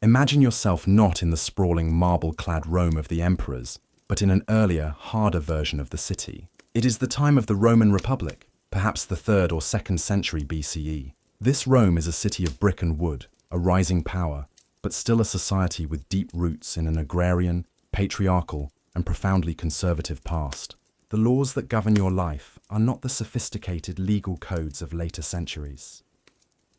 Imagine yourself not in the sprawling marble-clad Rome of the emperors, but in an earlier, harder version of the city. It is the time of the Roman Republic, perhaps the 3rd or 2nd century BCE. This Rome is a city of brick and wood, a rising power, but still a society with deep roots in an agrarian, patriarchal, and profoundly conservative past. The laws that govern your life are not the sophisticated legal codes of later centuries.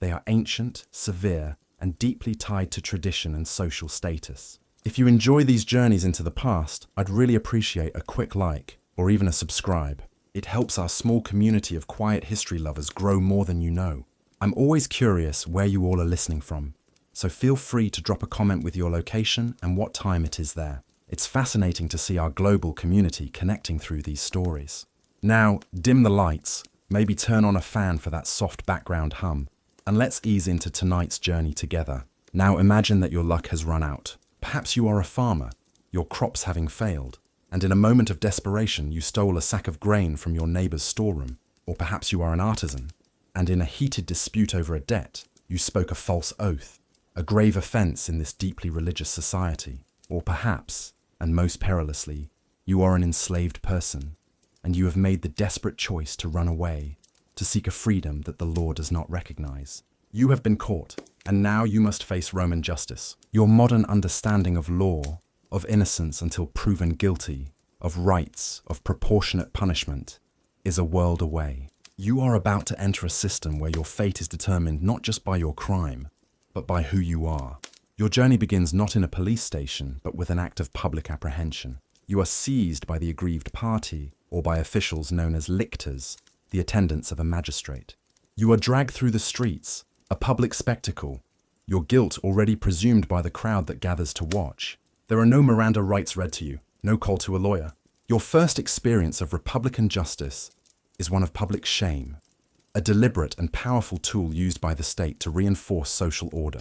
They are ancient, severe, and deeply tied to tradition and social status. If you enjoy these journeys into the past, I'd really appreciate a quick like or even a subscribe. It helps our small community of quiet history lovers grow more than you know. I'm always curious where you all are listening from, so feel free to drop a comment with your location and what time it is there. It's fascinating to see our global community connecting through these stories. Now, dim the lights, maybe turn on a fan for that soft background hum, and let's ease into tonight's journey together. Now imagine that your luck has run out. Perhaps you are a farmer, your crops having failed, and in a moment of desperation you stole a sack of grain from your neighbor's storeroom. Or perhaps you are an artisan, and in a heated dispute over a debt, you spoke a false oath, a grave offense in this deeply religious society. Or perhaps, and most perilously, you are an enslaved person, and you have made the desperate choice to run away, to seek a freedom that the law does not recognize. You have been caught, and now you must face Roman justice. Your modern understanding of law, of innocence until proven guilty, of rights, of proportionate punishment, is a world away. You are about to enter a system where your fate is determined not just by your crime, but by who you are. Your journey begins not in a police station, but with an act of public apprehension. You are seized by the aggrieved party, or by officials known as lictors, the attendants of a magistrate. You are dragged through the streets, a public spectacle, your guilt already presumed by the crowd that gathers to watch. There are no Miranda rights read to you, no call to a lawyer. Your first experience of Republican justice is one of public shame, a deliberate and powerful tool used by the state to reinforce social order.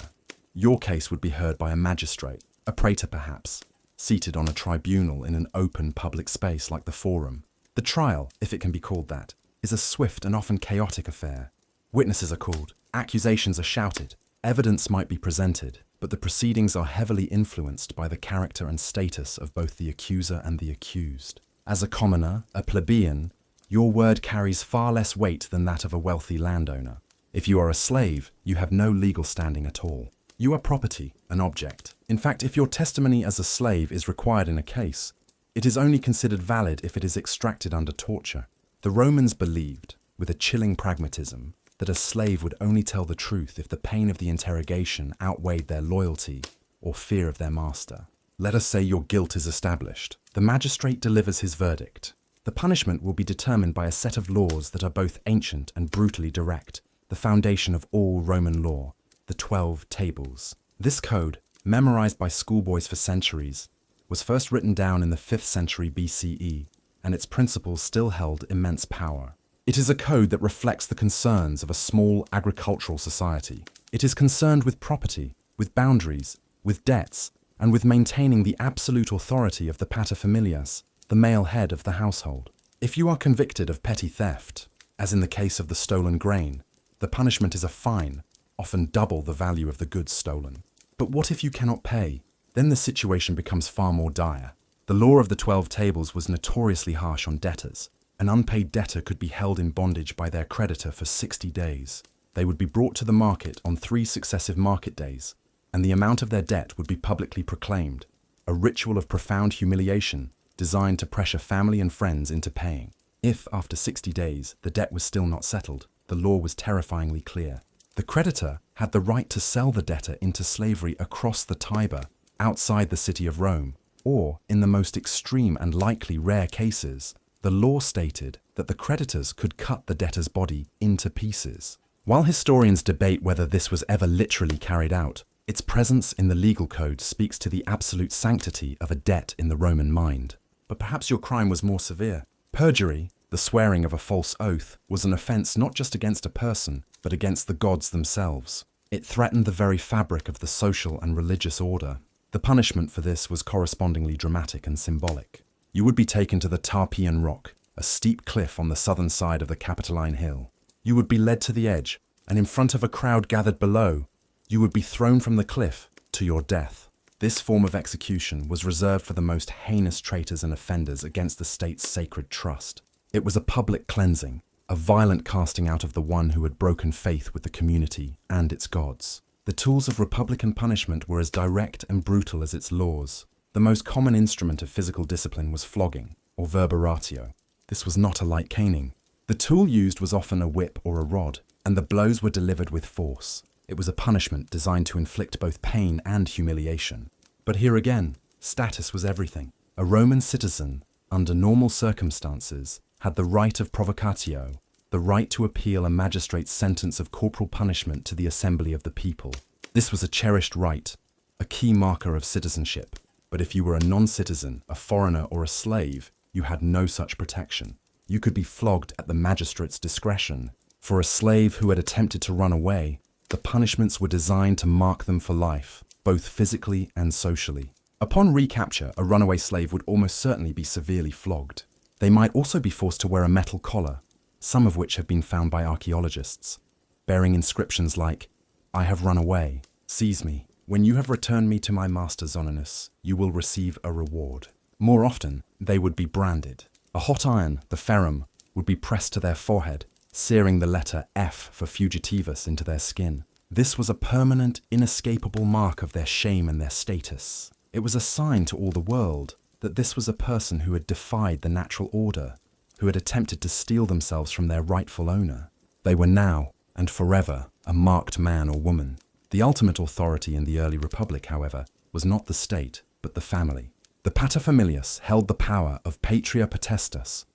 Your case would be heard by a magistrate, a praetor perhaps, seated on a tribunal in an open public space like the Forum. The trial, if it can be called that, is a swift and often chaotic affair. Witnesses are called, accusations are shouted, evidence might be presented, but the proceedings are heavily influenced by the character and status of both the accuser and the accused. As a commoner, a plebeian, your word carries far less weight than that of a wealthy landowner. If you are a slave, you have no legal standing at all. You are property, an object. In fact, if your testimony as a slave is required in a case, it is only considered valid if it is extracted under torture. The Romans believed, with a chilling pragmatism, that a slave would only tell the truth if the pain of the interrogation outweighed their loyalty or fear of their master. Let us say your guilt is established. The magistrate delivers his verdict. The punishment will be determined by a set of laws that are both ancient and brutally direct, the foundation of all Roman law, the 12 Tables. This code, memorized by schoolboys for centuries, was first written down in the 5th century BCE, and its principles still held immense power. It is a code that reflects the concerns of a small agricultural society. It is concerned with property, with boundaries, with debts, and with maintaining the absolute authority of the paterfamilias, the male head of the household. If you are convicted of petty theft, as in the case of the stolen grain, the punishment is a fine, often double the value of the goods stolen. But what if you cannot pay? Then the situation becomes far more dire. The law of the 12 Tables was notoriously harsh on debtors. An unpaid debtor could be held in bondage by their creditor for 60 days. They would be brought to the market on 3 successive market days, and the amount of their debt would be publicly proclaimed, a ritual of profound humiliation designed to pressure family and friends into paying. If, after 60 days, the debt was still not settled, the law was terrifyingly clear. The creditor had the right to sell the debtor into slavery across the Tiber, outside the city of Rome, or, in the most extreme and likely rare cases, the law stated that the creditors could cut the debtor's body into pieces. While historians debate whether this was ever literally carried out, its presence in the legal code speaks to the absolute sanctity of a debt in the Roman mind. But perhaps your crime was more severe. Perjury, the swearing of a false oath, was an offense not just against a person, but against the gods themselves. It threatened the very fabric of the social and religious order. The punishment for this was correspondingly dramatic and symbolic. You would be taken to the Tarpeian Rock, a steep cliff on the southern side of the Capitoline Hill. You would be led to the edge, and in front of a crowd gathered below, you would be thrown from the cliff to your death. This form of execution was reserved for the most heinous traitors and offenders against the state's sacred trust. It was a public cleansing, a violent casting out of the one who had broken faith with the community and its gods. The tools of republican punishment were as direct and brutal as its laws. The most common instrument of physical discipline was flogging, or verberatio. This was not a light caning. The tool used was often a whip or a rod, and the blows were delivered with force. It was a punishment designed to inflict both pain and humiliation. But here again, status was everything. A Roman citizen, under normal circumstances, had the right of provocatio, the right to appeal a magistrate's sentence of corporal punishment to the assembly of the people. This was a cherished right, a key marker of citizenship. But if you were a non-citizen, a foreigner, or a slave, you had no such protection. You could be flogged at the magistrate's discretion. For a slave who had attempted to run away, the punishments were designed to mark them for life, both physically and socially. Upon recapture, a runaway slave would almost certainly be severely flogged. They might also be forced to wear a metal collar, some of which have been found by archaeologists, bearing inscriptions like, "I have run away, seize me. When you have returned me to my master Zoninus, you will receive a reward." More often, they would be branded. A hot iron, the ferrum, would be pressed to their forehead, searing the letter F for fugitivus into their skin. This was a permanent, inescapable mark of their shame and their status. It was a sign to all the world that this was a person who had defied the natural order, who had attempted to steal themselves from their rightful owner. They were now, and forever, a marked man or woman. The ultimate authority in the early republic, however, was not the state, but the family. The paterfamilias held the power of patria potestas,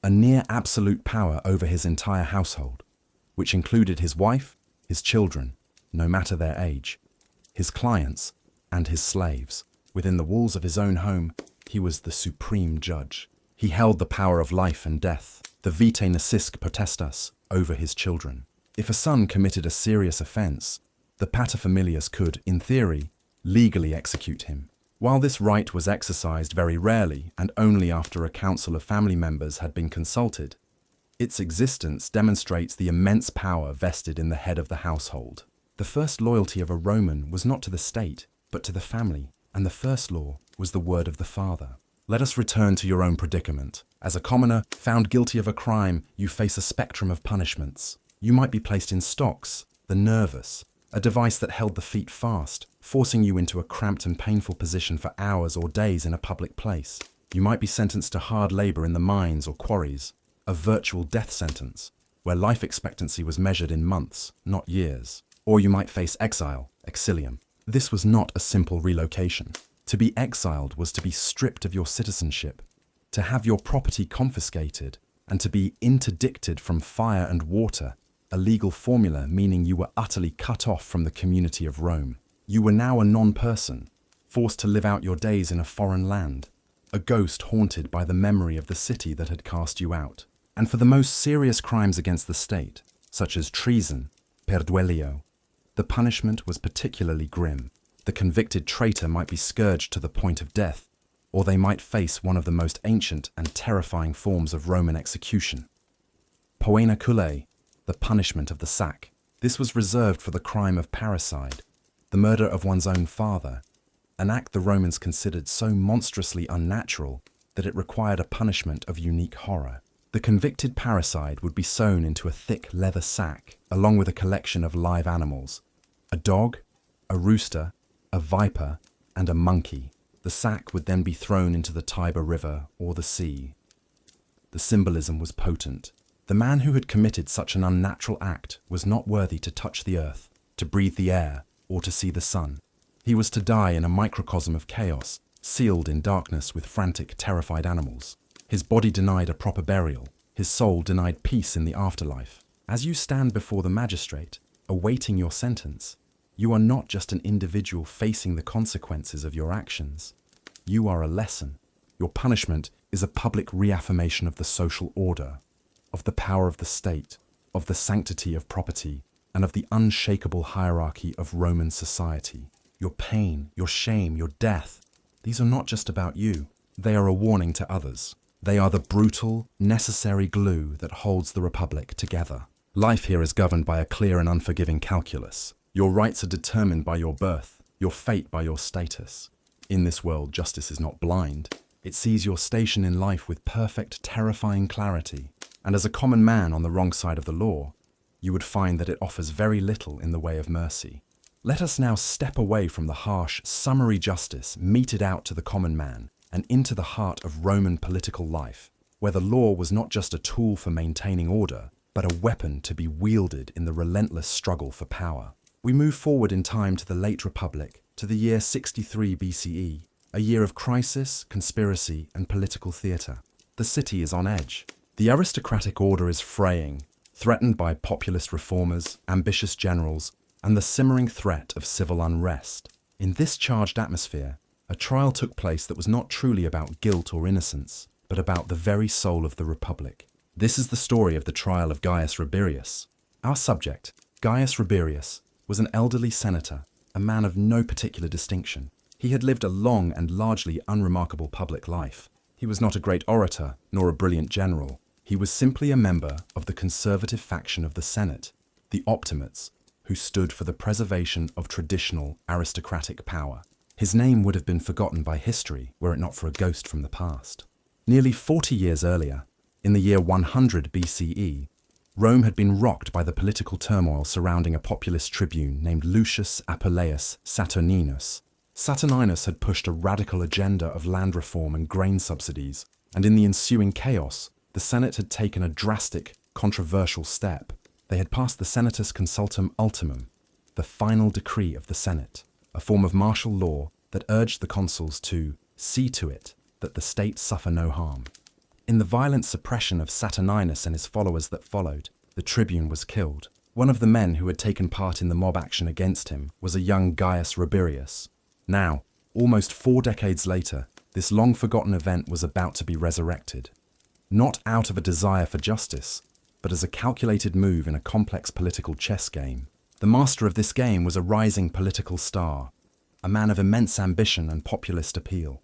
a near absolute power over his entire household, which included his wife, his children, no matter their age, his clients, and his slaves. Within the walls of his own home, he was the supreme judge. He held the power of life and death, the vitae nascisque potestas, over his children. If a son committed a serious offense, the paterfamilias could, in theory, legally execute him. While this right was exercised very rarely and only after a council of family members had been consulted, its existence demonstrates the immense power vested in the head of the household. The first loyalty of a Roman was not to the state, but to the family, and the first law was the word of the father. Let us return to your own predicament. As a commoner found guilty of a crime, you face a spectrum of punishments. You might be placed in stocks, the nervus, a device that held the feet fast, forcing you into a cramped and painful position for hours or days in a public place. You might be sentenced to hard labor in the mines or quarries, a virtual death sentence, where life expectancy was measured in months, not years. Or you might face exile, exilium. This was not a simple relocation. To be exiled was to be stripped of your citizenship, to have your property confiscated, and to be interdicted from fire and water, a legal formula meaning you were utterly cut off from the community of Rome. You were now a non-person, forced to live out your days in a foreign land, a ghost haunted by the memory of the city that had cast you out. And for the most serious crimes against the state, such as treason, per duellio, the punishment was particularly grim. The convicted traitor might be scourged to the point of death, or they might face one of the most ancient and terrifying forms of Roman execution. Poena culae, the punishment of the sack. This was reserved for the crime of parricide, the murder of one's own father, an act the Romans considered so monstrously unnatural that it required a punishment of unique horror. The convicted parricide would be sewn into a thick leather sack, along with a collection of live animals, a dog, a rooster, a viper, and a monkey. The sack would then be thrown into the Tiber River or the sea. The symbolism was potent. The man who had committed such an unnatural act was not worthy to touch the earth, to breathe the air, or to see the sun. He was to die in a microcosm of chaos, sealed in darkness with frantic, terrified animals. His body denied a proper burial, his soul denied peace in the afterlife. As you stand before the magistrate, awaiting your sentence, you are not just an individual facing the consequences of your actions. You are a lesson. Your punishment is a public reaffirmation of the social order, of the power of the state, of the sanctity of property, and of the unshakable hierarchy of Roman society. Your pain, your shame, your death, these are not just about you. They are a warning to others. They are the brutal, necessary glue that holds the Republic together. Life here is governed by a clear and unforgiving calculus. Your rights are determined by your birth, your fate by your status. In this world, justice is not blind. It sees your station in life with perfect, terrifying clarity. And as a common man on the wrong side of the law, you would find that it offers very little in the way of mercy. Let us now step away from the harsh, summary justice meted out to the common man and into the heart of Roman political life, where the law was not just a tool for maintaining order, but a weapon to be wielded in the relentless struggle for power. We move forward in time to the late Republic, to the year 63 BCE, a year of crisis, conspiracy, and political theatre. The city is on edge. The aristocratic order is fraying, threatened by populist reformers, ambitious generals, and the simmering threat of civil unrest. In this charged atmosphere, a trial took place that was not truly about guilt or innocence, but about the very soul of the Republic. This is the story of the trial of Gaius Rabirius. Our subject, Gaius Rabirius, was an elderly senator, a man of no particular distinction. He had lived a long and largely unremarkable public life. He was not a great orator, nor a brilliant general. He was simply a member of the conservative faction of the Senate, the Optimates, who stood for the preservation of traditional aristocratic power. His name would have been forgotten by history were it not for a ghost from the past. Nearly 40 years earlier, in the year 100 BCE, Rome had been rocked by the political turmoil surrounding a populist tribune named Lucius Appuleius Saturninus. Saturninus had pushed a radical agenda of land reform and grain subsidies, and in the ensuing chaos, the Senate had taken a drastic, controversial step. They had passed the Senatus Consultum Ultimum, the final decree of the Senate, a form of martial law that urged the consuls to see to it that the state suffer no harm. In the violent suppression of Saturninus and his followers that followed, the tribune was killed. One of the men who had taken part in the mob action against him was a young Gaius Rabirius. Now, almost 4 decades later, this long-forgotten event was about to be resurrected. Not out of a desire for justice, but as a calculated move in a complex political chess game. The master of this game was a rising political star, a man of immense ambition and populist appeal,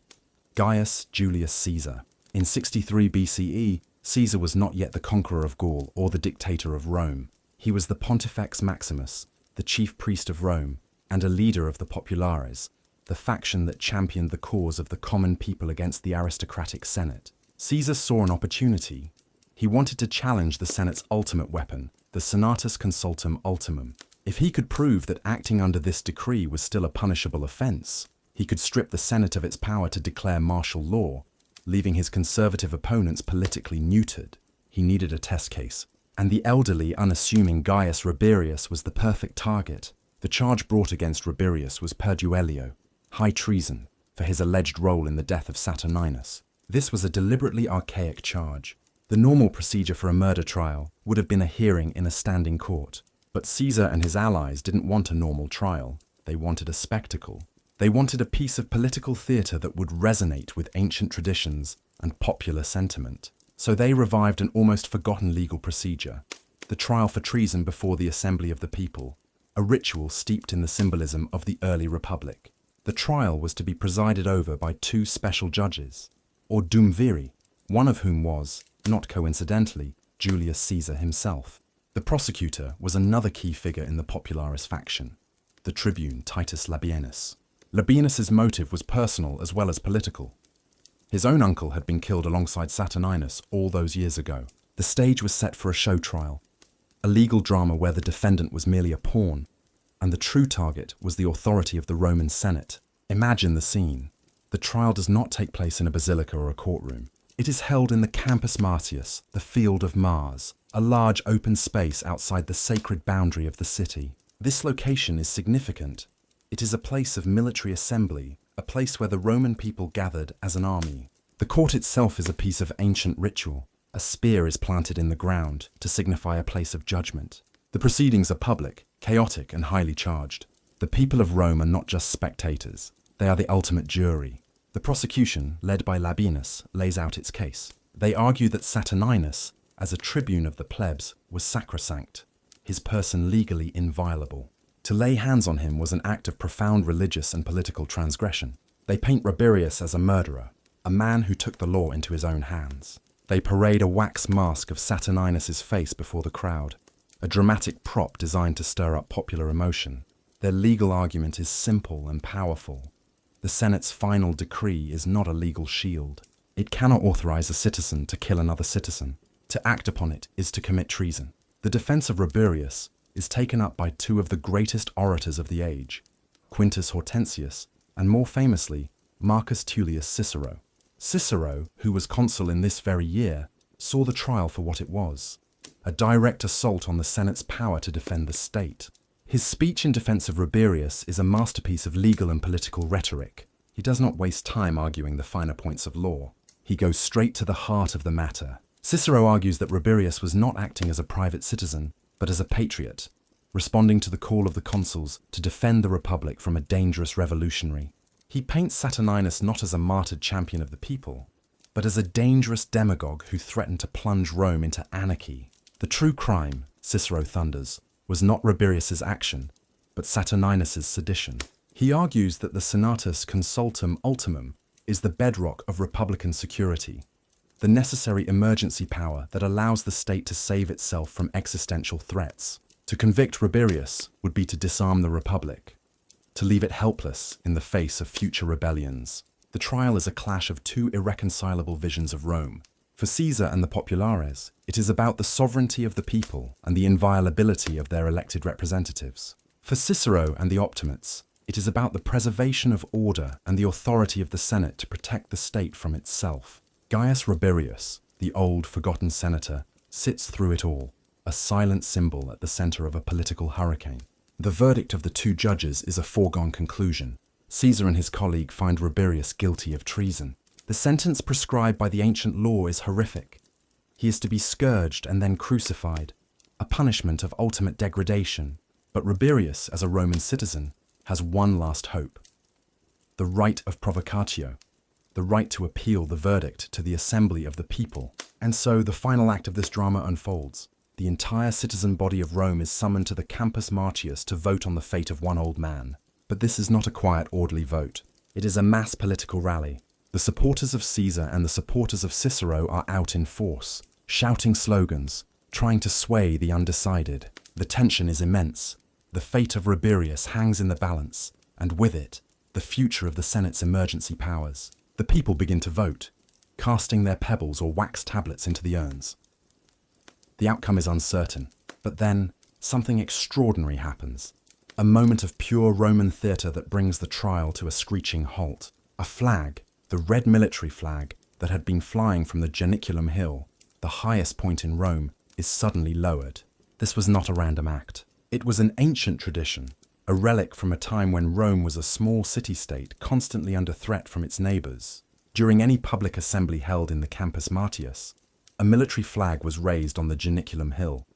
Gaius Julius Caesar. In 63 BCE, Caesar was not yet the conqueror of Gaul or the dictator of Rome. He was the Pontifex Maximus, the chief priest of Rome, and a leader of the Populares, the faction that championed the cause of the common people against the aristocratic Senate. Caesar saw an opportunity. He wanted to challenge the Senate's ultimate weapon, the Senatus Consultum Ultimum. If he could prove that acting under this decree was still a punishable offense, he could strip the Senate of its power to declare martial law, leaving his conservative opponents politically neutered. He needed a test case, and the elderly, unassuming Gaius Rabirius was the perfect target. The charge brought against Rabirius was perduellio, high treason, for his alleged role in the death of Saturninus. This was a deliberately archaic charge. The normal procedure for a murder trial would have been a hearing in a standing court. But Caesar and his allies didn't want a normal trial. They wanted a spectacle. They wanted a piece of political theatre that would resonate with ancient traditions and popular sentiment. So they revived an almost forgotten legal procedure, the trial for treason before the assembly of the people, a ritual steeped in the symbolism of the early republic. The trial was to be presided over by 2 special judges, or dumviri, one of whom was, not coincidentally, Julius Caesar himself. The prosecutor was another key figure in the Popularis faction, the tribune Titus Labienus. Labienus's motive was personal as well as political. His own uncle had been killed alongside Saturninus all those years ago. The stage was set for a show trial, a legal drama where the defendant was merely a pawn, and the true target was the authority of the Roman Senate. Imagine the scene. The trial does not take place in a basilica or a courtroom. It is held in the Campus Martius, the Field of Mars, a large open space outside the sacred boundary of the city. This location is significant. It is a place of military assembly, a place where the Roman people gathered as an army. The court itself is a piece of ancient ritual. A spear is planted in the ground to signify a place of judgment. The proceedings are public, chaotic, and highly charged. The people of Rome are not just spectators. They are the ultimate jury. The prosecution, led by Labienus, lays out its case. They argue that Saturninus, as a tribune of the plebs, was sacrosanct, his person legally inviolable. To lay hands on him was an act of profound religious and political transgression. They paint Rabirius as a murderer, a man who took the law into his own hands. They parade a wax mask of Saturninus's face before the crowd, a dramatic prop designed to stir up popular emotion. Their legal argument is simple and powerful. The Senate's final decree is not a legal shield. It cannot authorize a citizen to kill another citizen. To act upon it is to commit treason. The defense of Rabirius is taken up by two of the greatest orators of the age, Quintus Hortensius and, more famously, Marcus Tullius Cicero. Cicero, who was consul in this very year, saw the trial for what it was, a direct assault on the Senate's power to defend the state. His speech in defense of Rabirius is a masterpiece of legal and political rhetoric. He does not waste time arguing the finer points of law. He goes straight to the heart of the matter. Cicero argues that Rabirius was not acting as a private citizen, but as a patriot, responding to the call of the consuls to defend the Republic from a dangerous revolutionary. He paints Saturninus not as a martyred champion of the people, but as a dangerous demagogue who threatened to plunge Rome into anarchy. The true crime, Cicero thunders, was not Rabirius's action, but Saturninus's sedition. He argues that the Senatus Consultum Ultimum is the bedrock of republican security, the necessary emergency power that allows the state to save itself from existential threats. To convict Rabirius would be to disarm the Republic, to leave it helpless in the face of future rebellions. The trial is a clash of two irreconcilable visions of Rome. For Caesar and the populares, it is about the sovereignty of the people and the inviolability of their elected representatives. For Cicero and the Optimates, it is about the preservation of order and the authority of the Senate to protect the state from itself. Gaius Rabirius, the old, forgotten senator, sits through it all, a silent symbol at the center of a political hurricane. The verdict of the two judges is a foregone conclusion. Caesar and his colleague find Rabirius guilty of treason. The sentence prescribed by the ancient law is horrific. He is to be scourged and then crucified, a punishment of ultimate degradation. But Rabirius, as a Roman citizen, has one last hope: the right of provocatio, the right to appeal the verdict to the assembly of the people. And so the final act of this drama unfolds. The entire citizen body of Rome is summoned to the Campus Martius to vote on the fate of one old man. But this is not a quiet, orderly vote. It is a mass political rally. The supporters of Caesar and the supporters of Cicero are out in force, shouting slogans, trying to sway the undecided. The tension is immense. The fate of Rabirius hangs in the balance, and with it, the future of the Senate's emergency powers. The people begin to vote, casting their pebbles or wax tablets into the urns. The outcome is uncertain, but then something extraordinary happens. A moment of pure Roman theatre that brings the trial to a screeching halt. A flag, the red military flag that had been flying from the Janiculum Hill, the highest point in Rome, is suddenly lowered. This was not a random act. It was an ancient tradition, a relic from a time when Rome was a small city-state constantly under threat from its neighbors. During any public assembly held in the Campus Martius, a military flag was raised on the Janiculum Hill,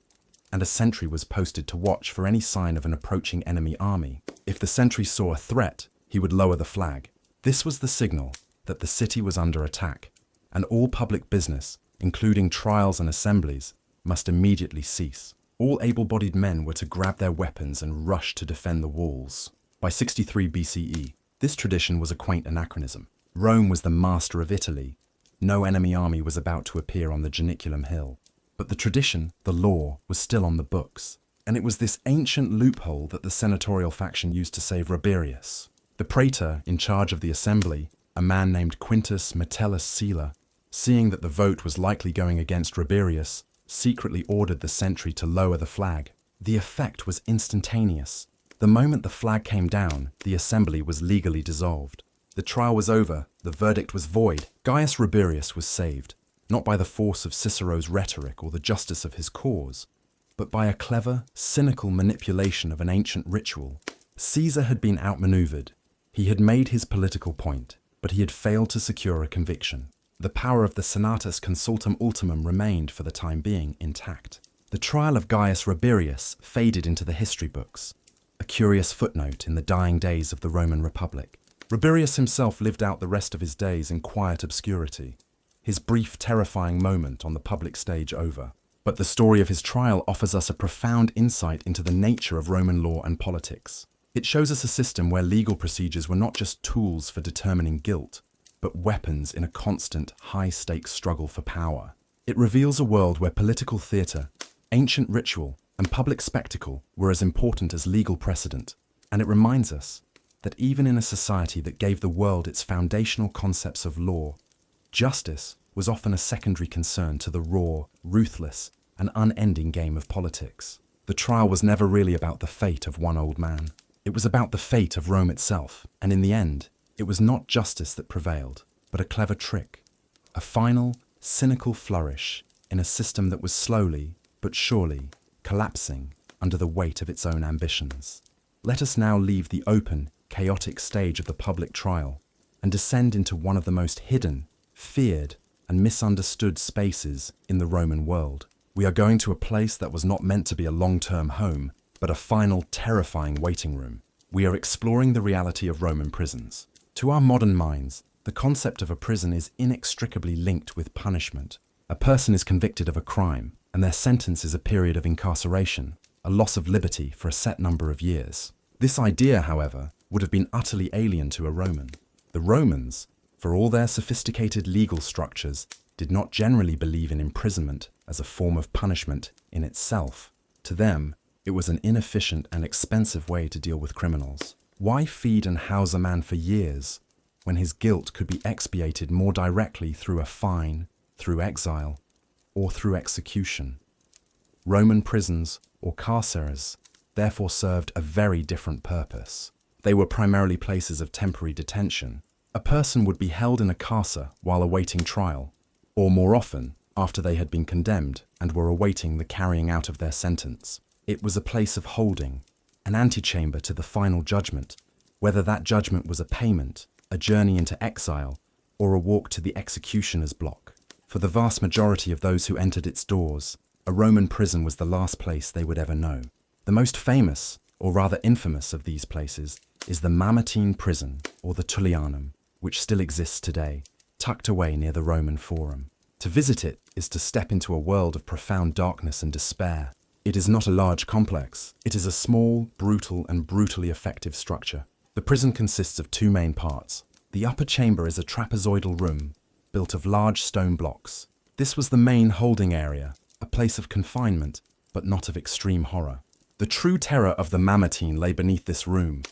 and a sentry was posted to watch for any sign of an approaching enemy army. If the sentry saw a threat, he would lower the flag. This was the signal that the city was under attack, and all public business, including trials and assemblies, must immediately cease. All able-bodied men were to grab their weapons and rush to defend the walls. By 63 BCE, this tradition was a quaint anachronism. Rome was the master of Italy. No enemy army was about to appear on the Janiculum Hill. But the tradition, the law, was still on the books. And it was this ancient loophole that the senatorial faction used to save Rabirius. The praetor in charge of the assembly, a man named Quintus Metellus Sila, seeing that the vote was likely going against Rabirius, secretly ordered the sentry to lower the flag. The effect was instantaneous. The moment the flag came down, the assembly was legally dissolved. The trial was over, the verdict was void. Gaius Rabirius was saved, not by the force of Cicero's rhetoric or the justice of his cause, but by a clever, cynical manipulation of an ancient ritual. Caesar had been outmaneuvered. He had made his political point, but he had failed to secure a conviction. The power of the Senatus Consultum Ultimum remained, for the time being, intact. The trial of Gaius Rabirius faded into the history books, a curious footnote in the dying days of the Roman Republic. Rabirius himself lived out the rest of his days in quiet obscurity, his brief, terrifying moment on the public stage over. But the story of his trial offers us a profound insight into the nature of Roman law and politics. It shows us a system where legal procedures were not just tools for determining guilt, but weapons in a constant, high-stakes struggle for power. It reveals a world where political theatre, ancient ritual, and public spectacle were as important as legal precedent, And it reminds us that even in a society that gave the world its foundational concepts of law, justice was often a secondary concern to the raw, ruthless, and unending game of politics. The trial was never really about the fate of one old man. It was about the fate of Rome itself, and in the end, it was not justice that prevailed, but a clever trick, a final, cynical flourish in a system that was slowly, but surely, collapsing under the weight of its own ambitions. Let us now leave the open, chaotic stage of the public trial and descend into one of the most hidden, feared, and misunderstood spaces in the Roman world. We are going to a place that was not meant to be a long-term home, but a final, terrifying waiting room. We are exploring the reality of Roman prisons. To our modern minds, the concept of a prison is inextricably linked with punishment. A person is convicted of a crime, and their sentence is a period of incarceration, a loss of liberty for a set number of years. This idea, however, would have been utterly alien to a Roman. The Romans, for all their sophisticated legal structures, did not generally believe in imprisonment as a form of punishment in itself. To them, it was an inefficient and expensive way to deal with criminals. Why feed and house a man for years when his guilt could be expiated more directly through a fine, through exile, or through execution? Roman prisons, or carceres, therefore served a very different purpose. They were primarily places of temporary detention. A person would be held in a carcer while awaiting trial, or more often, after they had been condemned and were awaiting the carrying out of their sentence. It was a place of holding, an antechamber to the final judgment, whether that judgment was a payment, a journey into exile, or a walk to the executioner's block. For the vast majority of those who entered its doors, a Roman prison was the last place they would ever know. The most famous, or rather infamous, of these places is the Mamertine prison, or the Tullianum, which still exists today, tucked away near the Roman Forum. To visit it is to step into a world of profound darkness and despair. It is not a large complex. It is a small, brutal, and brutally effective structure. The prison consists of two main parts. The upper chamber is a trapezoidal room, built of large stone blocks. This was the main holding area, a place of confinement, but not of extreme horror. The true terror of the Mamertine lay beneath this room,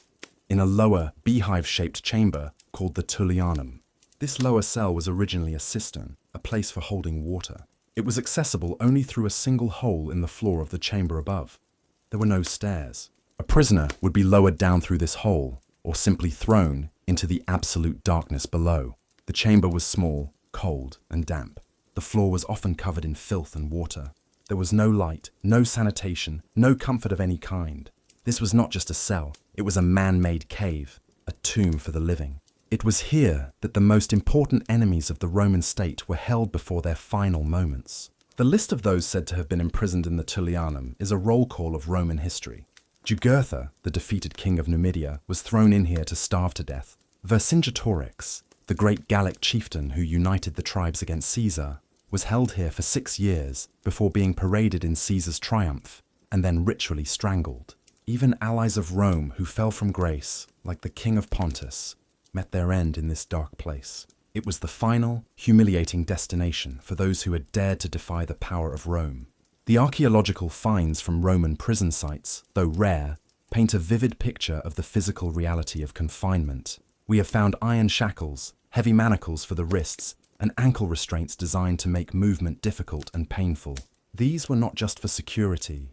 in a lower, beehive-shaped chamber called the Tullianum. This lower cell was originally a cistern, a place for holding water. It was accessible only through a single hole in the floor of the chamber above. There were no stairs. A prisoner would be lowered down through this hole, or simply thrown into the absolute darkness below. The chamber was small, cold, and damp. The floor was often covered in filth and water. There was no light, no sanitation, no comfort of any kind. This was not just a cell, it was a man-made cave, a tomb for the living. It was here that the most important enemies of the Roman state were held before their final moments. The list of those said to have been imprisoned in the Tullianum is a roll call of Roman history. Jugurtha, the defeated king of Numidia, was thrown in here to starve to death. Vercingetorix, the great Gallic chieftain who united the tribes against Caesar, was held here for 6 years before being paraded in Caesar's triumph and then ritually strangled. Even allies of Rome who fell from grace, like the king of Pontus, met their end in this dark place. It was the final, humiliating destination for those who had dared to defy the power of Rome. The archaeological finds from Roman prison sites, though rare, paint a vivid picture of the physical reality of confinement. We have found iron shackles, heavy manacles for the wrists, and ankle restraints designed to make movement difficult and painful. These were not just for security.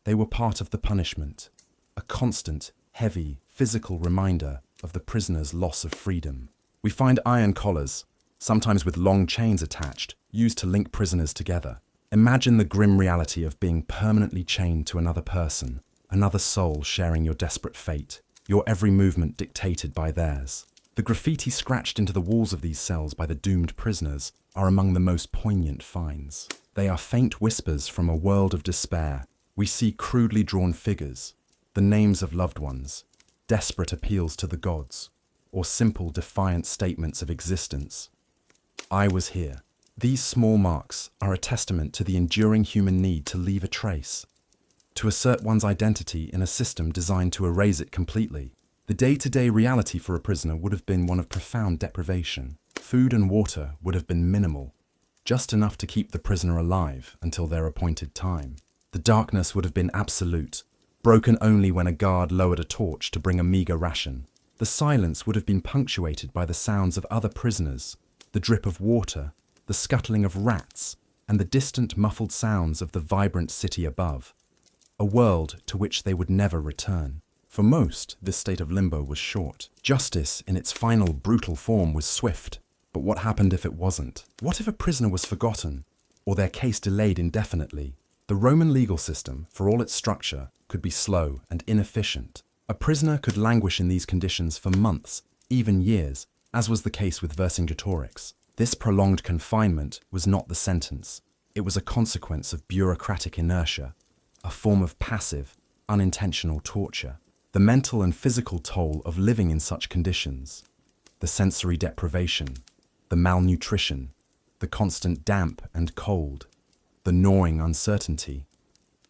They were part of the punishment, a constant, heavy, physical reminder of the prisoner's loss of freedom. We find iron collars, sometimes with long chains attached, used to link prisoners together. Imagine the grim reality of being permanently chained to another person, another soul sharing your desperate fate, your every movement dictated by theirs. The graffiti scratched into the walls of these cells by the doomed prisoners are among the most poignant finds. They are faint whispers from a world of despair. We see crudely drawn figures, the names of loved ones, desperate appeals to the gods, or simple defiant statements of existence. I was here. These small marks are a testament to the enduring human need to leave a trace, to assert one's identity in a system designed to erase it completely. The day-to-day reality for a prisoner would have been one of profound deprivation. Food and water would have been minimal, just enough to keep the prisoner alive until their appointed time. The darkness would have been absolute. broken only when a guard lowered a torch to bring a meager ration. The silence would have been punctuated by the sounds of other prisoners, the drip of water, the scuttling of rats, and the distant muffled sounds of the vibrant city above. A world to which they would never return. For most, this state of limbo was short. Justice, in its final brutal form, was swift. But what happened if it wasn't? What if a prisoner was forgotten, or their case delayed indefinitely? The Roman legal system, for all its structure, could be slow and inefficient. A prisoner could languish in these conditions for months, even years, as was the case with Vercingetorix. This prolonged confinement was not the sentence. It was a consequence of bureaucratic inertia, a form of passive, unintentional torture. The mental and physical toll of living in such conditions, the sensory deprivation, the malnutrition, the constant damp and cold, the gnawing uncertainty,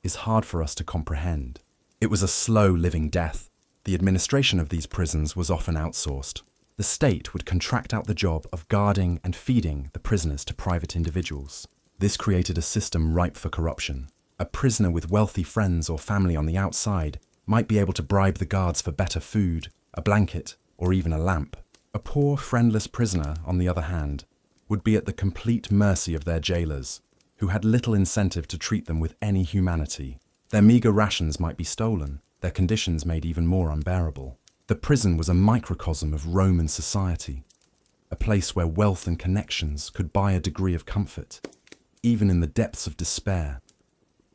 is hard for us to comprehend. It was a slow living death. The administration of these prisons was often outsourced. The state would contract out the job of guarding and feeding the prisoners to private individuals. This created a system ripe for corruption. A prisoner with wealthy friends or family on the outside might be able to bribe the guards for better food, a blanket, or even a lamp. A poor, friendless prisoner, on the other hand, would be at the complete mercy of their jailers, who had little incentive to treat them with any humanity. Their meager rations might be stolen, their conditions made even more unbearable. The prison was a microcosm of Roman society, a place where wealth and connections could buy a degree of comfort, even in the depths of despair,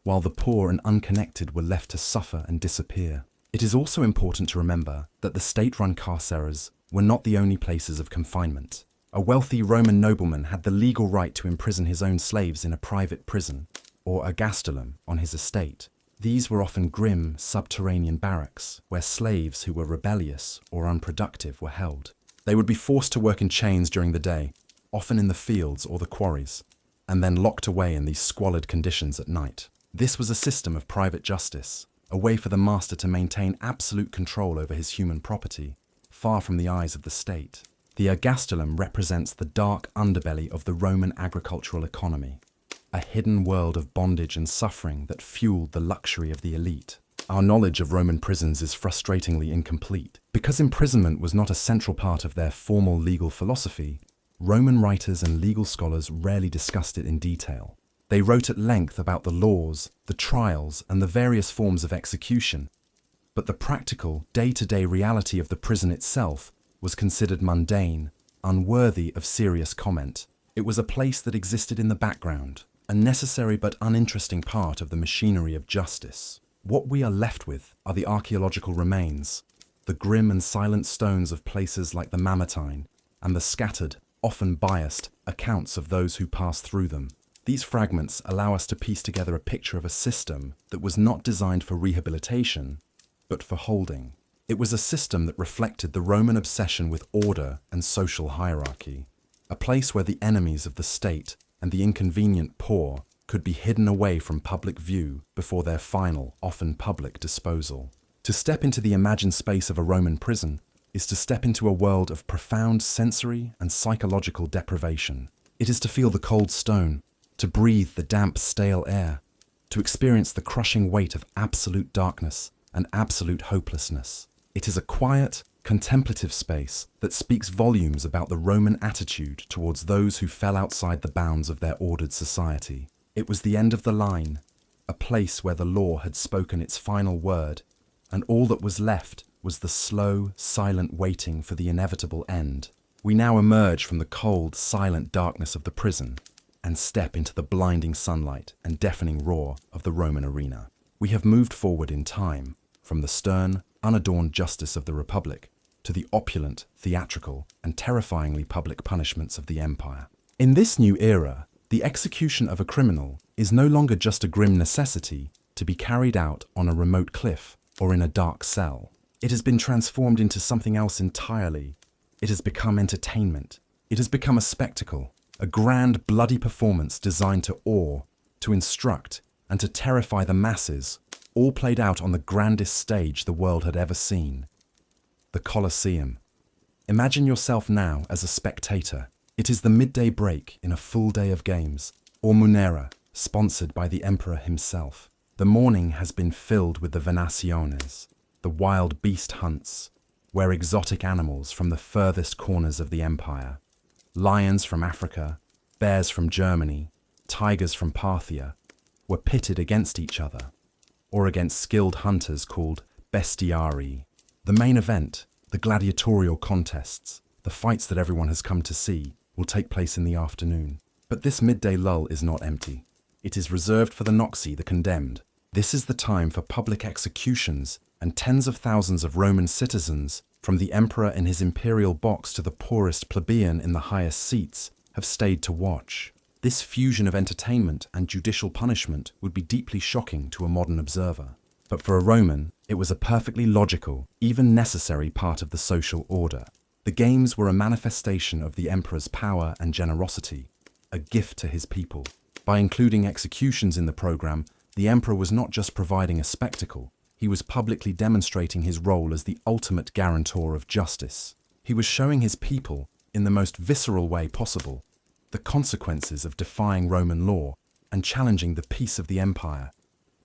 while the poor and unconnected were left to suffer and disappear. It is also important to remember that the state-run carceres were not the only places of confinement. A wealthy Roman nobleman had the legal right to imprison his own slaves in a private prison, or ergastulum, on his estate. These were often grim, subterranean barracks, where slaves who were rebellious or unproductive were held. They would be forced to work in chains during the day, often in the fields or the quarries, and then locked away in these squalid conditions at night. This was a system of private justice, a way for the master to maintain absolute control over his human property, far from the eyes of the state. The ergastulum represents the dark underbelly of the Roman agricultural economy, a hidden world of bondage and suffering that fueled the luxury of the elite. Our knowledge of Roman prisons is frustratingly incomplete. Because imprisonment was not a central part of their formal legal philosophy, Roman writers and legal scholars rarely discussed it in detail. They wrote at length about the laws, the trials, and the various forms of execution, but the practical, day-to-day reality of the prison itself was considered mundane, unworthy of serious comment. It was a place that existed in the background, a necessary but uninteresting part of the machinery of justice. What we are left with are the archaeological remains, the grim and silent stones of places like the Mamertine, and the scattered, often biased, accounts of those who passed through them. These fragments allow us to piece together a picture of a system that was not designed for rehabilitation, but for holding. It was a system that reflected the Roman obsession with order and social hierarchy, a place where the enemies of the state and the inconvenient poor could be hidden away from public view before their final, often public, disposal. To step into the imagined space of a Roman prison is to step into a world of profound sensory and psychological deprivation. It is to feel the cold stone, to breathe the damp, stale air, to experience the crushing weight of absolute darkness and absolute hopelessness. It is a quiet, contemplative space that speaks volumes about the Roman attitude towards those who fell outside the bounds of their ordered society. It was the end of the line, a place where the law had spoken its final word, and all that was left was the slow, silent waiting for the inevitable end. We now emerge from the cold, silent darkness of the prison and step into the blinding sunlight and deafening roar of the Roman arena. We have moved forward in time, from the stern, unadorned justice of the Republic to the opulent, theatrical, and terrifyingly public punishments of the Empire. In this new era, the execution of a criminal is no longer just a grim necessity to be carried out on a remote cliff or in a dark cell. It has been transformed into something else entirely. It has become entertainment. It has become a spectacle, a grand, bloody performance designed to awe, to instruct, and to terrify the masses, all played out on the grandest stage the world had ever seen, the Colosseum. Imagine yourself now as a spectator. It is the midday break in a full day of games, or Munera, sponsored by the emperor himself. The The morning has been filled with the venaciones, the wild beast hunts, where exotic animals from the furthest corners of the empire, lions from Africa, bears from Germany, tigers from Parthia, were pitted against each other, or against skilled hunters called bestiarii. The main event, the gladiatorial contests, the fights that everyone has come to see, will take place in the afternoon. But this midday lull is not empty. It is reserved for the noxi, the condemned. This is the time for public executions, and tens of thousands of Roman citizens, from the emperor in his imperial box to the poorest plebeian in the highest seats, have stayed to watch. This fusion of entertainment and judicial punishment would be deeply shocking to a modern observer. But for a Roman, it was a perfectly logical, even necessary part of the social order. The games were a manifestation of the emperor's power and generosity, a gift to his people. By including executions in the program, the emperor was not just providing a spectacle, he was publicly demonstrating his role as the ultimate guarantor of justice. He was showing his people, in the most visceral way possible, the consequences of defying Roman law and challenging the peace of the empire.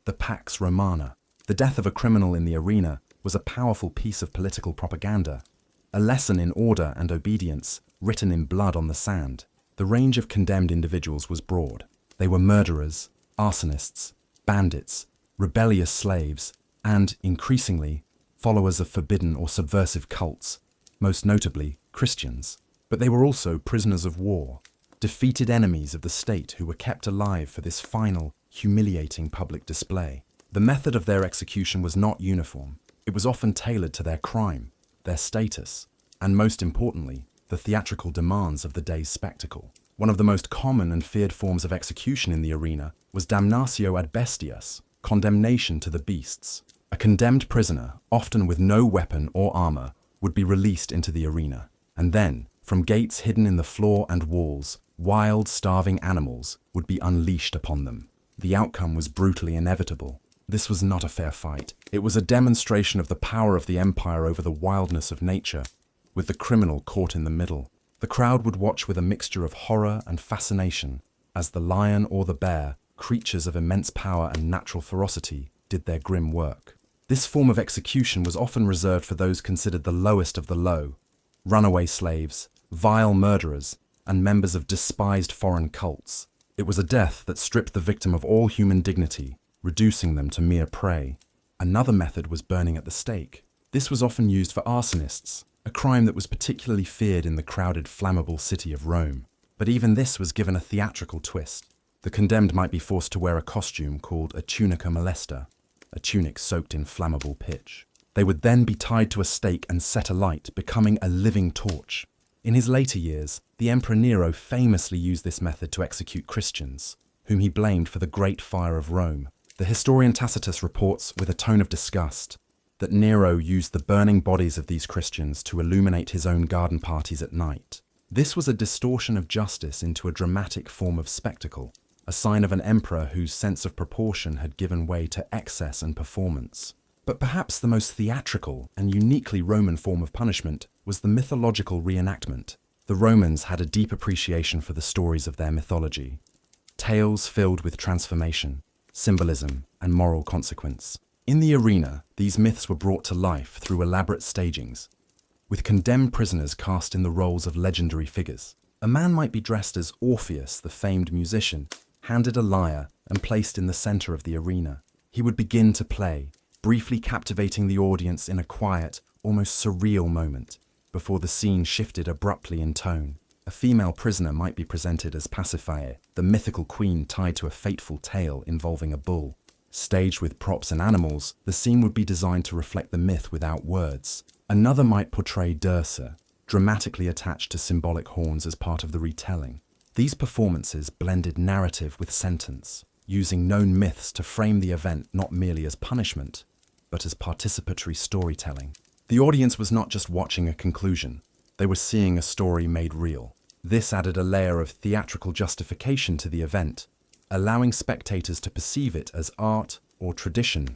The Pax Romana, the death of a criminal in the arena, was a powerful piece of political propaganda, a lesson in order and obedience written in blood on the sand. The range of condemned individuals was broad. They were murderers, arsonists, bandits, rebellious slaves, and, increasingly, followers of forbidden or subversive cults, most notably Christians. But they were also prisoners of war, defeated enemies of the state who were kept alive for this final, humiliating public display. The method of their execution was not uniform. It was often tailored to their crime, their status, and most importantly, the theatrical demands of the day's spectacle. One of the most common and feared forms of execution in the arena was damnatio ad bestias, condemnation to the beasts. A condemned prisoner, often with no weapon or armor, would be released into the arena. And then, from gates hidden in the floor and walls, wild, starving animals would be unleashed upon them. The outcome was brutally inevitable. This was not a fair fight. It was a demonstration of the power of the empire over the wildness of nature, with the criminal caught in the middle. The crowd would watch with a mixture of horror and fascination as the lion or the bear, creatures of immense power and natural ferocity, did their grim work. This form of execution was often reserved for those considered the lowest of the low, runaway slaves, vile murderers, and members of despised foreign cults. It was a death that stripped the victim of all human dignity, reducing them to mere prey. Another method was burning at the stake. This was often used for arsonists, a crime that was particularly feared in the crowded, flammable city of Rome. But even this was given a theatrical twist. The condemned might be forced to wear a costume called a tunica molesta, a tunic soaked in flammable pitch. They would then be tied to a stake and set alight, becoming a living torch. In his later years, the Emperor Nero famously used this method to execute Christians, whom he blamed for the Great Fire of Rome. The historian Tacitus reports, with a tone of disgust, that Nero used the burning bodies of these Christians to illuminate his own garden parties at night. This was a distortion of justice into a dramatic form of spectacle, a sign of an emperor whose sense of proportion had given way to excess and performance. But perhaps the most theatrical and uniquely Roman form of punishment was the mythological reenactment. The Romans had a deep appreciation for the stories of their mythology, tales filled with transformation, symbolism, and moral consequence. In the arena, these myths were brought to life through elaborate stagings, with condemned prisoners cast in the roles of legendary figures. A man might be dressed as Orpheus, the famed musician, handed a lyre and placed in the center of the arena. He would begin to play, briefly captivating the audience in a quiet, almost surreal moment, before the scene shifted abruptly in tone. A female prisoner might be presented as Pasiphae, the mythical queen tied to a fateful tale involving a bull. Staged with props and animals, the scene would be designed to reflect the myth without words. Another might portray Dirce, dramatically attached to symbolic horns as part of the retelling. These performances blended narrative with sentence, using known myths to frame the event not merely as punishment, but as participatory storytelling. The audience was not just watching a conclusion, they were seeing a story made real. This added a layer of theatrical justification to the event, allowing spectators to perceive it as art or tradition,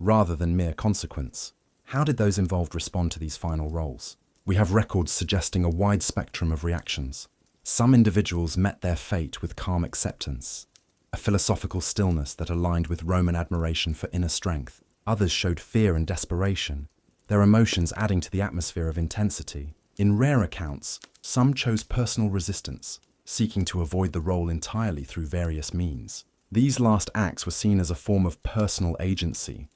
rather than mere consequence. How did those involved respond to these final roles? We have records suggesting a wide spectrum of reactions. Some individuals met their fate with calm acceptance, a philosophical stillness that aligned with Roman admiration for inner strength. Others showed fear and desperation, their emotions adding to the atmosphere of intensity. In rare accounts, some chose personal resistance, seeking to avoid the role entirely through various means. These last acts were seen as a form of personal agency,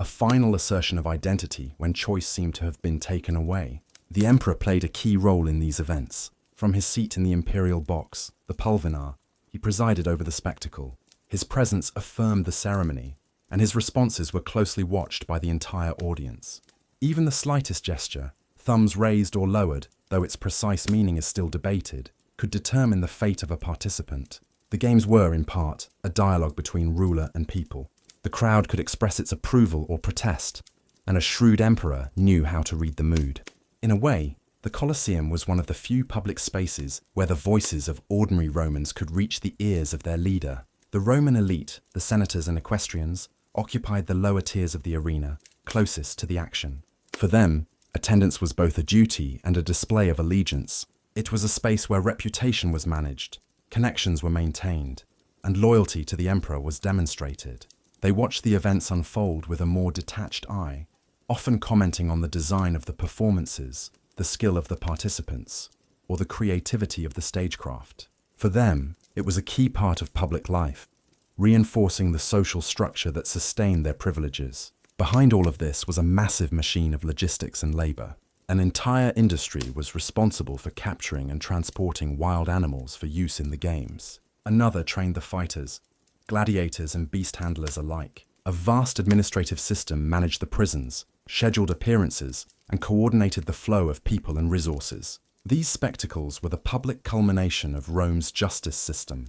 a final assertion of identity when choice seemed to have been taken away. The emperor played a key role in these events. From his seat in the imperial box, the pulvinar, he presided over the spectacle. His presence affirmed the ceremony, and his responses were closely watched by the entire audience. Even the slightest gesture, thumbs raised or lowered, though its precise meaning is still debated, could determine the fate of a participant. The games were, in part, a dialogue between ruler and people. The crowd could express its approval or protest, and a shrewd emperor knew how to read the mood. In a way, the Colosseum was one of the few public spaces where the voices of ordinary Romans could reach the ears of their leader. The Roman elite, the senators and equestrians, occupied the lower tiers of the arena, closest to the action. For them, attendance was both a duty and a display of allegiance. It was a space where reputation was managed, connections were maintained, and loyalty to the emperor was demonstrated. They watched the events unfold with a more detached eye, often commenting on the design of the performances, the skill of the participants, or the creativity of the stagecraft. For them, it was a key part of public life, reinforcing the social structure that sustained their privileges. Behind all of this was a massive machine of logistics and labor. An entire industry was responsible for capturing and transporting wild animals for use in the games. Another trained the fighters, gladiators and beast handlers alike. A vast administrative system managed the prisons, scheduled appearances, and coordinated the flow of people and resources. These spectacles were the public culmination of Rome's justice system,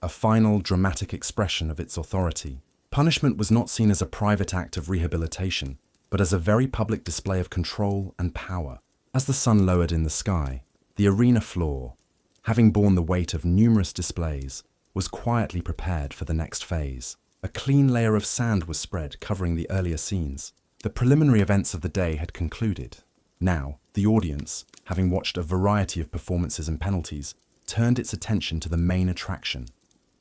a final dramatic expression of its authority. Punishment was not seen as a private act of rehabilitation, but as a very public display of control and power. As the sun lowered in the sky, the arena floor, having borne the weight of numerous displays, was quietly prepared for the next phase. A clean layer of sand was spread, covering the earlier scenes. The preliminary events of the day had concluded. Now, the audience, having watched a variety of performances and penalties, turned its attention to the main attraction,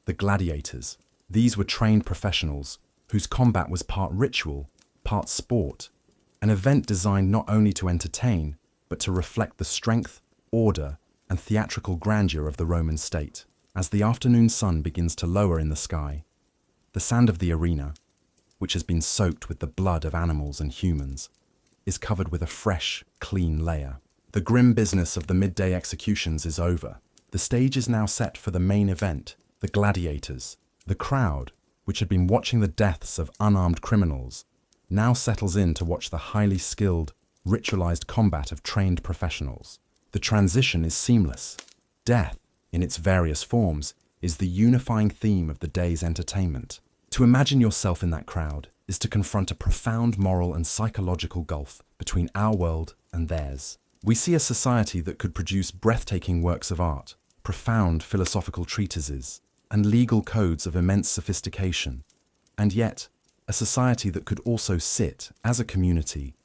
the gladiators. These were trained professionals, whose combat was part ritual, part sport, an event designed not only to entertain, but to reflect the strength, order, and theatrical grandeur of the Roman state. As the afternoon sun begins to lower in the sky, the sand of the arena, which has been soaked with the blood of animals and humans, is covered with a fresh, clean layer. The grim business of the midday executions is over. The stage is now set for the main event, the gladiators. The crowd, which had been watching the deaths of unarmed criminals, now settles in to watch the highly skilled, ritualized combat of trained professionals. The transition is seamless. Death, in its various forms, is the unifying theme of the day's entertainment. To imagine yourself in that crowd is to confront a profound moral and psychological gulf between our world and theirs. We see a society that could produce breathtaking works of art, profound philosophical treatises, and legal codes of immense sophistication, and yet a society that could also sit as a community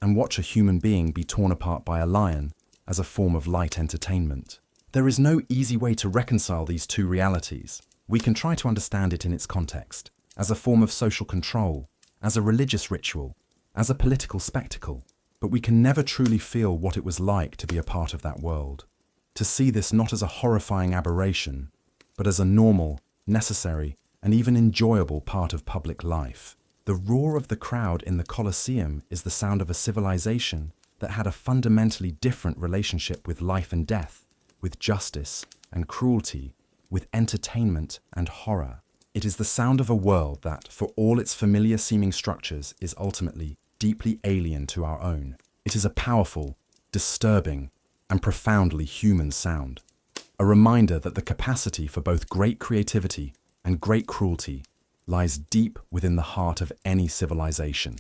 and watch a human being be torn apart by a lion as a form of light entertainment. There is no easy way to reconcile these two realities. We can try to understand it in its context, as a form of social control, as a religious ritual, as a political spectacle, but we can never truly feel what it was like to be a part of that world. To see this not as a horrifying aberration, but as a normal, necessary, and even enjoyable part of public life. The roar of the crowd in the Colosseum is the sound of a civilization that had a fundamentally different relationship with life and death, with justice and cruelty, with entertainment and horror. It is the sound of a world that, for all its familiar seeming structures, is ultimately deeply alien to our own. It is a powerful, disturbing, and profoundly human sound. A reminder that the capacity for both great creativity and great cruelty lies deep within the heart of any civilization,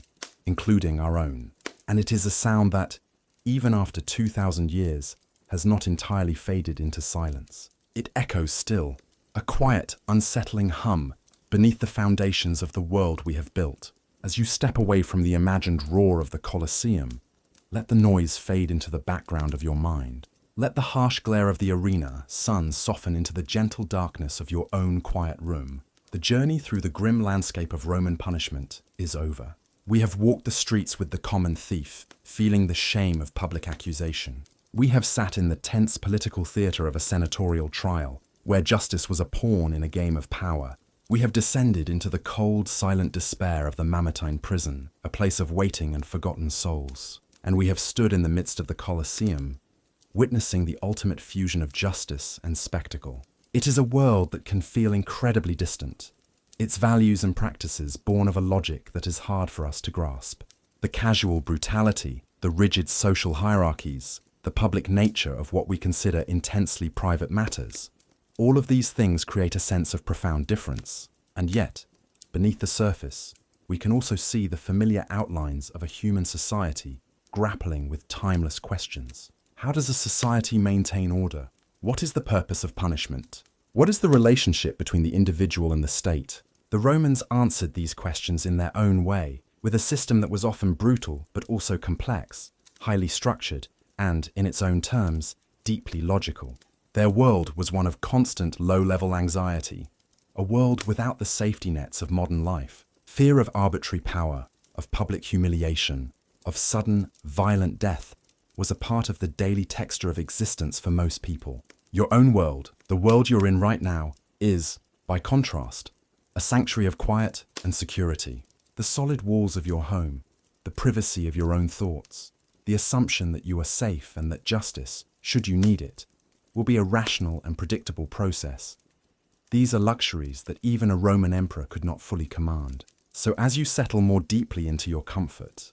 including our own. And it is a sound that, even after 2,000 years, has not entirely faded into silence. It echoes still, a quiet, unsettling hum beneath the foundations of the world we have built. As you step away from the imagined roar of the Colosseum, let the noise fade into the background of your mind. Let the harsh glare of the arena sun soften into the gentle darkness of your own quiet room. The journey through the grim landscape of Roman punishment is over. We have walked the streets with the common thief, feeling the shame of public accusation. We have sat in the tense political theatre of a senatorial trial, where justice was a pawn in a game of power. We have descended into the cold, silent despair of the Mamertine prison, a place of waiting and forgotten souls. And we have stood in the midst of the Colosseum, witnessing the ultimate fusion of justice and spectacle. It is a world that can feel incredibly distant, its values and practices born of a logic that is hard for us to grasp. The casual brutality, the rigid social hierarchies, the public nature of what we consider intensely private matters. All of these things create a sense of profound difference. And yet, beneath the surface, we can also see the familiar outlines of a human society grappling with timeless questions. How does a society maintain order? What is the purpose of punishment? What is the relationship between the individual and the state? The Romans answered these questions in their own way, with a system that was often brutal but also complex, highly structured, and, in its own terms, deeply logical. Their world was one of constant low-level anxiety, a world without the safety nets of modern life. Fear of arbitrary power, of public humiliation, of sudden, violent death was a part of the daily texture of existence for most people. Your own world, the world you're in right now, is, by contrast, a sanctuary of quiet and security. The solid walls of your home, the privacy of your own thoughts, the assumption that you are safe and that justice, should you need it, will be a rational and predictable process. These are luxuries that even a Roman emperor could not fully command. So as you settle more deeply into your comfort,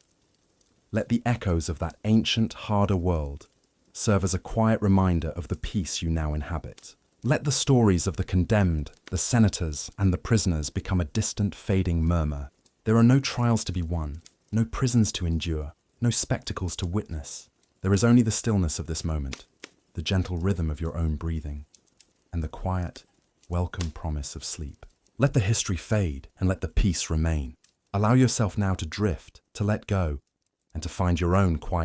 let the echoes of that ancient, harder world serve as a quiet reminder of the peace you now inhabit. Let the stories of the condemned, the senators, and the prisoners become a distant, fading murmur. There are no trials to be won, no prisons to endure, no spectacles to witness. There is only the stillness of this moment, the gentle rhythm of your own breathing, and the quiet, welcome promise of sleep. Let the history fade and let the peace remain. Allow yourself now to drift, to let go, and to find your own quiet